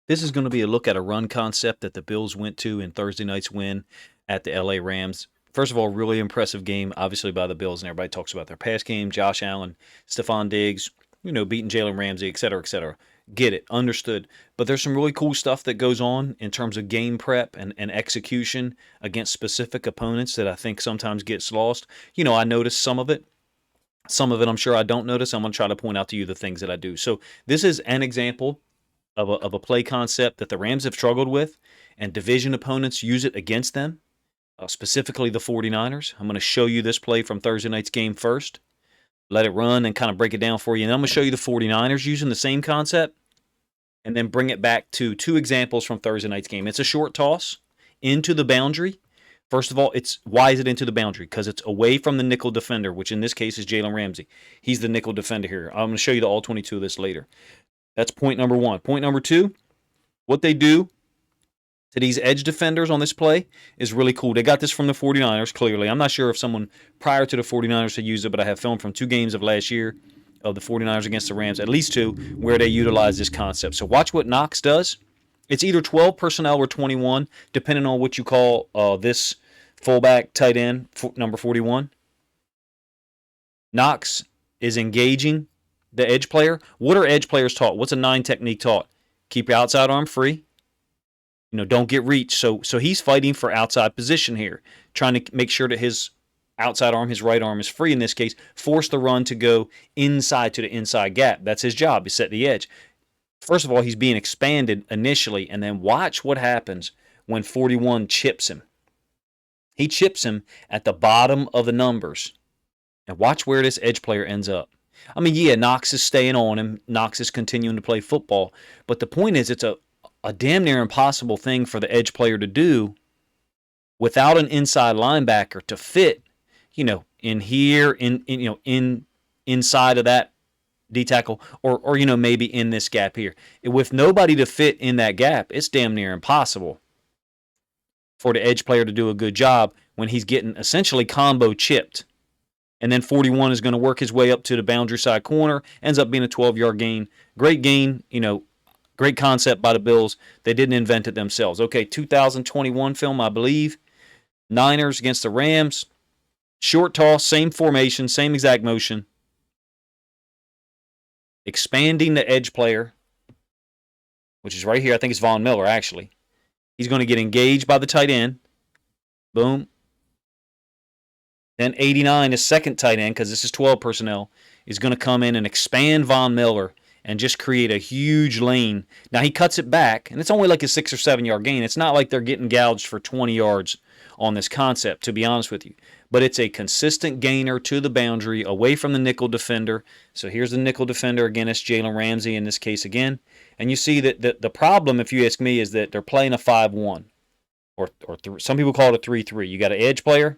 This is going to be a look at a run concept that the Bills went to in Thursday night's win at the LA Rams. First of all, really impressive game, obviously, by the Bills, and everybody talks about their pass game, Josh Allen, Stephon Diggs, beating Jalen Ramsey, et cetera, et cetera. Get it, understood. But there's some really cool stuff that goes on in terms of game prep and execution against specific opponents that I think sometimes gets lost. I noticed some of it. Some of it I'm sure I don't notice. I'm going to try to point out to you the things that I do. So this is an example of a play concept that the Rams have struggled with, and division opponents use it against them, specifically the 49ers. I'm going to show you this play from Thursday night's game first, let it run, and kind of break it down for you. And then I'm going to show you the 49ers using the same concept, and then bring it back to two examples from Thursday night's game. It's a short toss into the boundary. First of all, why is it into the boundary? Because it's away from the nickel defender, which in this case is Jalen Ramsey. He's the nickel defender here. I'm going to show you the all 22 of this later. That's point number one. Point number two, what they do to these edge defenders on this play is really cool. They got this from the 49ers, clearly. I'm not sure if someone prior to the 49ers had used it, but I have film from 2 games of last year of the 49ers against the Rams, at least 2, where they utilize this concept. So watch what Knox does. It's either 12 personnel or 21, depending on what you call this fullback tight end, number 41. Knox is engaging the edge player. What are edge players taught? What's a 9 technique taught? Keep your outside arm free. Don't get reached. So he's fighting for outside position here, trying to make sure that his outside arm, his right arm, is free in this case. Force the run to go inside to the inside gap. That's his job, to set the edge. First of all, he's being expanded initially, and then watch what happens when 41 chips him. He chips him at the bottom of the numbers. And watch where this edge player ends up. I mean, yeah, Knox is staying on him. Knox is continuing to play football. But the point is, it's a damn near impossible thing for the edge player to do without an inside linebacker to fit, in here, inside of that D tackle, or maybe in this gap here. With nobody to fit in that gap, it's damn near impossible for the edge player to do a good job when he's getting essentially combo chipped. And then 41 is going to work his way up to the boundary side corner. Ends up being a 12-yard gain. Great gain, great concept by the Bills. They didn't invent it themselves. Okay, 2021 film, I believe. Niners against the Rams. Short toss, same formation, same exact motion. Expanding the edge player, which is right here. I think it's Von Miller, actually. He's going to get engaged by the tight end. Boom. Then 89, his second tight end, because this is 12 personnel, is going to come in and expand Von Miller and just create a huge lane. Now, he cuts it back, and it's only like a 6 or 7 yard gain. It's not like they're getting gouged for 20 yards on this concept, to be honest with you. But it's a consistent gainer to the boundary, away from the nickel defender. So here's the nickel defender. Again, it's Jalen Ramsey in this case again. And you see that the problem, if you ask me, is that they're playing a 5-1. Or some people call it a 3-3. You got an edge player,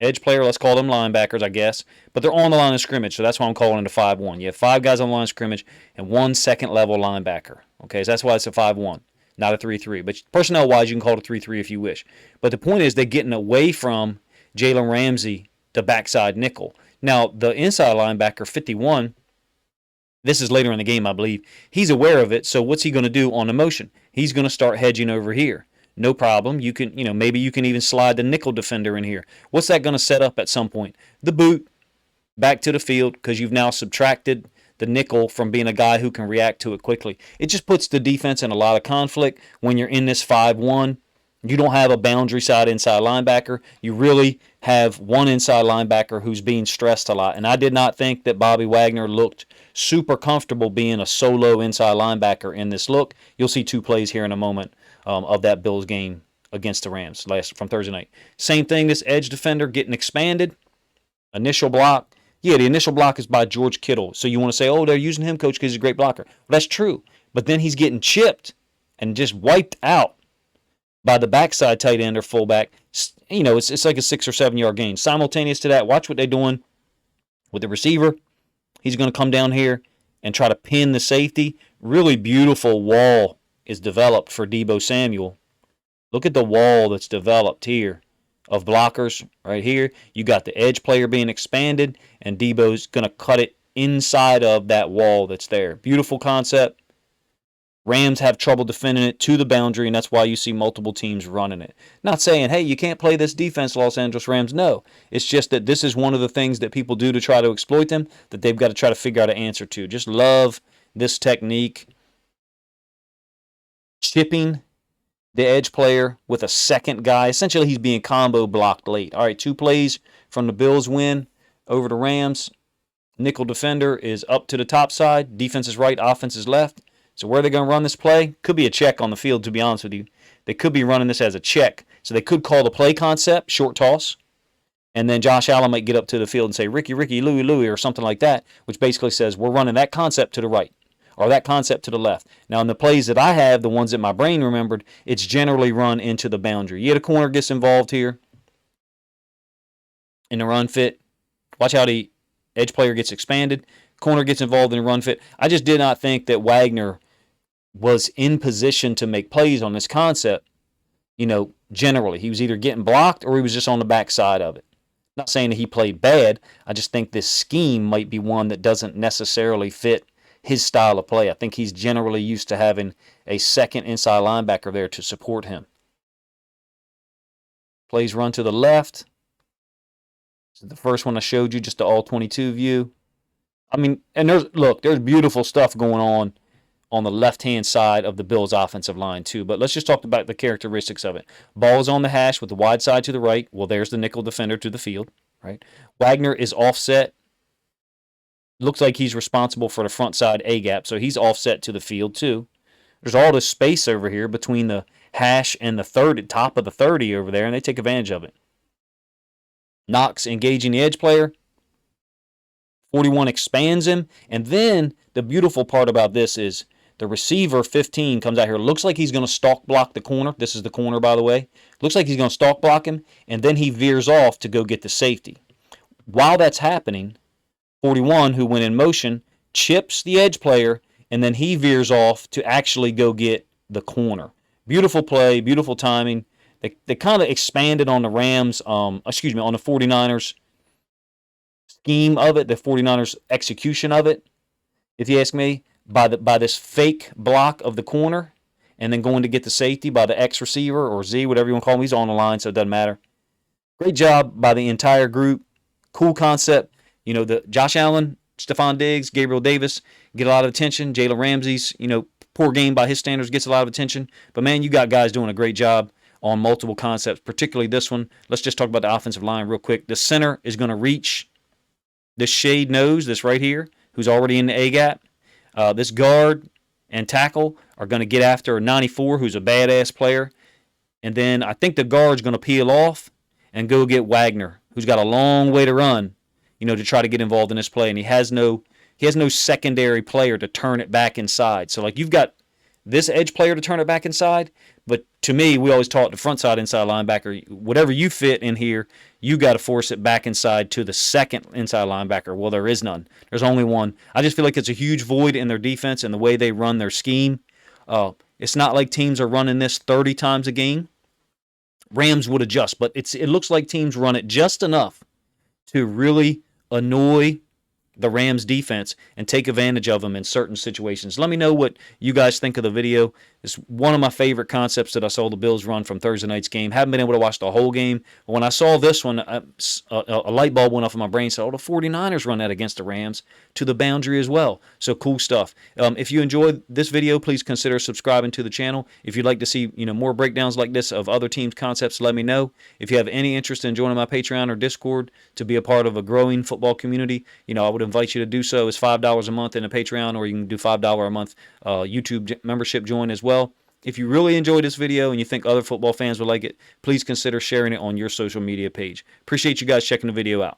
let's call them linebackers, I guess. But they're on the line of scrimmage, so that's why I'm calling it a 5-1. You have 5 guys on the line of scrimmage and 1 second-level linebacker. Okay, so that's why it's a 5-1, not a 3-3. But personnel-wise, you can call it a 3-3 if you wish. But the point is they're getting away from Jalen Ramsey, the backside nickel. Now, the inside linebacker, 51, this is later in the game, I believe. He's aware of it, so what's he going to do on the motion? He's going to start hedging over here. No problem. You can, maybe you can even slide the nickel defender in here. What's that going to set up at some point? The boot back to the field, because you've now subtracted the nickel from being a guy who can react to it quickly. It just puts the defense in a lot of conflict when you're in this 5-1. You don't have a boundary side inside linebacker. You really have one inside linebacker who's being stressed a lot. And I did not think that Bobby Wagner looked super comfortable being a solo inside linebacker in this look. You'll see 2 plays here in a moment of that Bills game against the Rams from Thursday night. Same thing, this edge defender getting expanded. Initial block. Yeah, the initial block is by George Kittle. So you want to say, oh, they're using him, coach, because he's a great blocker. Well, that's true. But then he's getting chipped and just wiped out by the backside tight end or fullback. It's like a 6 or 7 yard gain. Simultaneous to that, watch what they're doing with the receiver. He's going to come down here and try to pin the safety. Really beautiful wall is developed for Deebo Samuel. Look at the wall that's developed here of blockers right here. You got the edge player being expanded, and Deebo's going to cut it inside of that wall that's there. Beautiful concept. Rams have trouble defending it to the boundary, and that's why you see multiple teams running it. Not saying, hey, you can't play this defense, Los Angeles Rams. No. It's just that this is one of the things that people do to try to exploit them that they've got to try to figure out an answer to. Just love this technique. Chipping the edge player with a second guy. Essentially, he's being combo blocked late. All right, 2 plays from the Bills win over the Rams. Nickel defender is up to the top side. Defense is right, offense is left. So where are they going to run this play? Could be a check on the field, to be honest with you. They could be running this as a check. So they could call the play concept, short toss. And then Josh Allen might get up to the field and say, Ricky, Louie, Louie, or something like that, which basically says we're running that concept to the right or that concept to the left. Now, in the plays that I have, the ones that my brain remembered, it's generally run into the boundary. Yeah, the corner gets involved here in the run fit. Watch how the edge player gets expanded. Corner gets involved in the run fit. I just did not think that Wagner was in position to make plays on this concept, generally. He was either getting blocked or he was just on the backside of it. Not saying that he played bad. I just think this scheme might be one that doesn't necessarily fit his style of play. I think he's generally used to having a second inside linebacker there to support him. Plays run to the left. So the first one I showed you, just the all-22 view. I mean, and there's beautiful stuff going on the left-hand side of the Bills' offensive line too. But let's just talk about the characteristics of it. Ball is on the hash with the wide side to the right. Well, there's the nickel defender to the field, right? Wagner is offset. Looks like he's responsible for the front side A-gap, so he's offset to the field too. There's all this space over here between the hash and the top of the 30 over there, and they take advantage of it. Knox engaging the edge player. 41 expands him, and then the beautiful part about this is the receiver, 15, comes out here. Looks like he's going to stalk block the corner. This is the corner, by the way. Looks like he's going to stalk block him, and then he veers off to go get the safety. While that's happening, 41, who went in motion, chips the edge player, and then he veers off to actually go get the corner. Beautiful play, beautiful timing. They kind of expanded on the Rams, on the 49ers scheme of it, the 49ers execution of it, if you ask me, by this fake block of the corner and then going to get the safety by the X receiver or Z, whatever you want to call him. He's on the line, so it doesn't matter. Great job by the entire group. Cool concept. The Josh Allen, Stephon Diggs, Gabriel Davis get a lot of attention. Jalen Ramsey's, poor game by his standards gets a lot of attention. But, man, you got guys doing a great job on multiple concepts, particularly this one. Let's just talk about the offensive line real quick. The center is going to reach this shade nose, this right here, who's already in the A-gap. This guard and tackle are going to get after a 94, who's a badass player. And then I think the guard's going to peel off and go get Wagner, who's got a long way to run, to try to get involved in this play. And he has no secondary player to turn it back inside. So, you've got this edge player to turn it back inside. But to me, we always taught the front side inside linebacker, whatever you fit in here, you got to force it back inside to the second inside linebacker. Well, there is none. There's only one. I just feel like it's a huge void in their defense and the way they run their scheme. It's not like teams are running this 30 times a game. Rams would adjust, but it looks like teams run it just enough to really annoy the Rams defense and take advantage of them in certain situations. Let me know what you guys think of the video. It's one of my favorite concepts that I saw the Bills run from Thursday night's game. Haven't been able to watch the whole game. But when I saw this one, a light bulb went off in my brain and said, the 49ers run that against the Rams to the boundary as well. So cool stuff. If you enjoyed this video, please consider subscribing to the channel. If you'd like to see more breakdowns like this of other teams' concepts, let me know. If you have any interest in joining my Patreon or Discord to be a part of a growing football community, I would invite you to do so. It's $5 a month in a Patreon, or you can do $5 a month YouTube membership join as well. If you really enjoyed this video and you think other football fans would like it, please consider sharing it on your social media page. Appreciate you guys checking the video out.